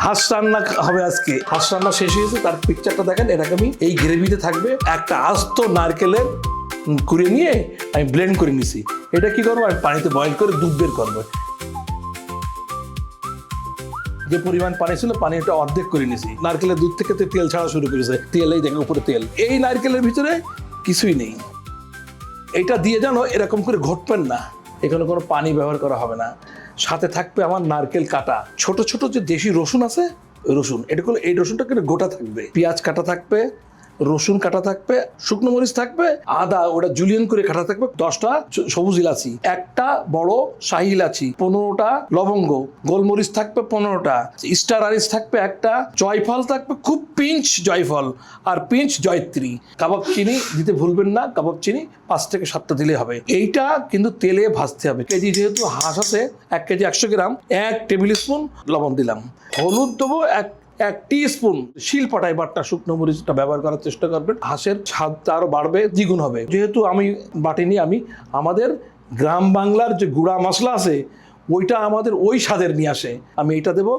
হাঁস রান্না হবে আজকে। হাঁস রান্না শেষ হয়েছে, তার পিকচারটা দেখেন। এটাকে আমি এই গ্রেভিতে থাকবে একটা আস্ত নারকেলের কুড়িয়ে নিয়ে আমি ব্লেন্ড করে নিছি। এটা কি করবো, আমি পানিতে বয়েল করে দুধ বের করবো। যে পরিমাণ পানি ছিল পানিটা অর্ধেক করে নিছি। নারকেলের দুধ থেকে তেল ছাড়া শুরু করেছে, তেল এই দেখে উপরে তেল। এই নারকেলের ভিতরে কিছুই নেই। এটা দিয়ে জানো এরকম করে ঘটবেন না, এখানে কোনো পানি ব্যবহার করা হবে না। সাথে থাকবে আমার নারকেল কাটা, ছোট ছোট যে দেশি রসুন আছে ওই রসুন, এটাগুলো এই রসুনটা কিন্তু গোটা থাকবে, পেঁয়াজ কাটা থাকবে, রসুন কাটা থাকবে, শুকনো মরিচ থাকবে, আদা ওটা জুলিয়ান করে কাটা থাকবে, 10টা সবুজ ইলাচি, একটা বড় শাহি ইলাচি, 15টা লবঙ্গ, গোলমরিচ থাকবে 15টা, স্টার আনিস থাকবে একটা, জয়ফল থাকবে খুব পিঞ্চ জয়ফল, আর পিঞ্চ জয়ত্রী। কাবাব চিনি দিতে ভুলবেন না, কাবাব চিনি 5 থেকে 7টা দিলে হবে। এইটা কিন্তু তেলে ভাজতে হবে। কেজি যেহেতু হাঁস আছে 1 কেজি 100 গ্রাম, 1 টেবিল স্পুন লবণ দিলাম, হলুদ দেবো 1 টিস্পুন, শিলপাটায় বাট্টা শুকনো মরিচটা ব্যবহার করার চেষ্টা করবেন। হাঁসের স্বাদটা আরো বাড়বে, দ্বিগুণ হবে। যেহেতু আমি বাটিনি, আমি আমাদের গ্রাম বাংলার যে গুঁড়া মশলা আছে ওইটা আমাদের ওই স্বাদের নিয়ে আসে। আমি এটা দেবো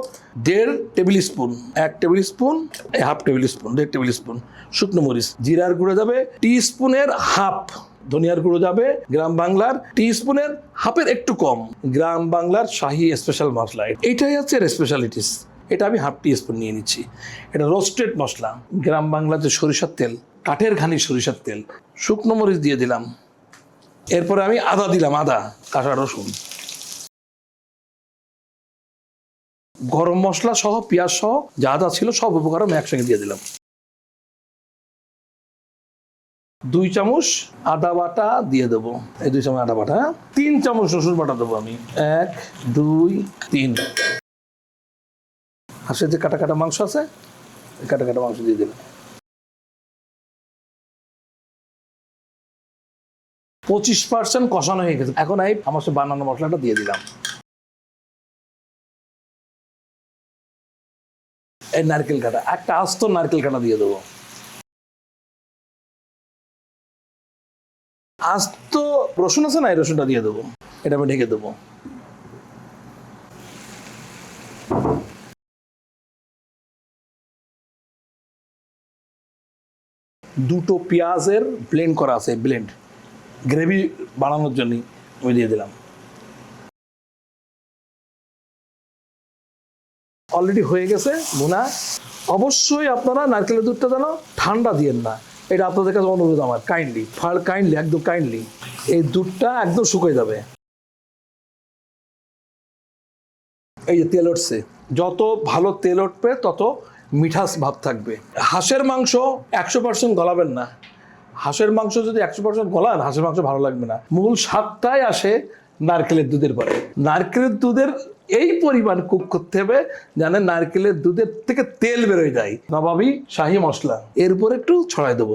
1.5 table spoon, 1 table spoon, 1/2 table spoon, 1.5 table spoon শুকনো মরিচ। জিরার গুঁড়ো যাবে টিস্পুনের হাফ, ধনিয়ার গুঁড়ো যাবে গ্রাম বাংলার টিস্পুনের হাফের একটু কম, গ্রাম বাংলার শাহি স্পেশাল মশলা। এটাই হচ্ছে স্পেশালিটিস। এটা আমি 1/2 টিস্পুন নিয়ে নিচ্ছি। এটা রোস্টেড মশলা, গ্রাম বাংলার যে সরিষার তেল, কাঠের ঘানি সরিষার তেল। শুকনো মরিচ দিয়ে দিলাম, এরপরে আমি আদা দিলাম, আদা, কাঁচা রসুন, গরম মশলা সহ পেঁয়াজ সহ যা আদা ছিল সব উপকরণ আমি একসঙ্গে দিয়ে দিলাম। 2 চামচ আদা বাটা দিয়ে দেবো, এই 2 চামচ আদা বাটা। 3 চামচ রসুন বাটা দেবো আমি, 1 2 3। হাঁসের যে কাটা কাটা মাংস আছে কাটা কাটা মাংস দিয়ে দিলাম। 25% কষানো হয়ে গেছে। এখন এই আমার সে বানানো মশলাটা দিয়ে দিলাম। এই নারকেল কাটা, একটা আস্ত নারকেল কাটা দিয়ে দেবো। আস্ত রসুন আছে না, এই রসুনটা দিয়ে দেবো। এটা আমি ঢেকে দেবো। দুটো পেঁয়াজের ব্লেন্ড করা আছে, ব্লেন্ড গ্রেভি বানানোর জন্য আমি দিয়ে দিলাম। অলরেডি হয়ে গেছে ভুনা। অবশ্যই আপনারা নারকেলের দুধটা যেন ঠান্ডা দিয়েন না, এটা আপনাদের কাছে অনুরোধ আমার, কাইন্ডলি একদম কাইন্ডলি। এই দুধটা একদম শুকিয়ে যাবে। এই যে তেল উঠছে, যত ভালো তেল উঠবে তত মিঠাস ভাব থাকবে। হাঁসের মাংস 100% গলাবেন না। হাঁসের মাংস যদি 100% গলান, হাঁসের মাংস ভালো লাগবে না। মূল স্বাদটাই আসে নারকেলের দুধের পরে। নারকেলের দুধের এই পরিমাণ কুক করতে হবে জানেন নারকেলের দুধের থেকে তেল বেরোয় যায়। নবাবী শাহি মশলা এর উপরে একটু ছড়াই দেবো।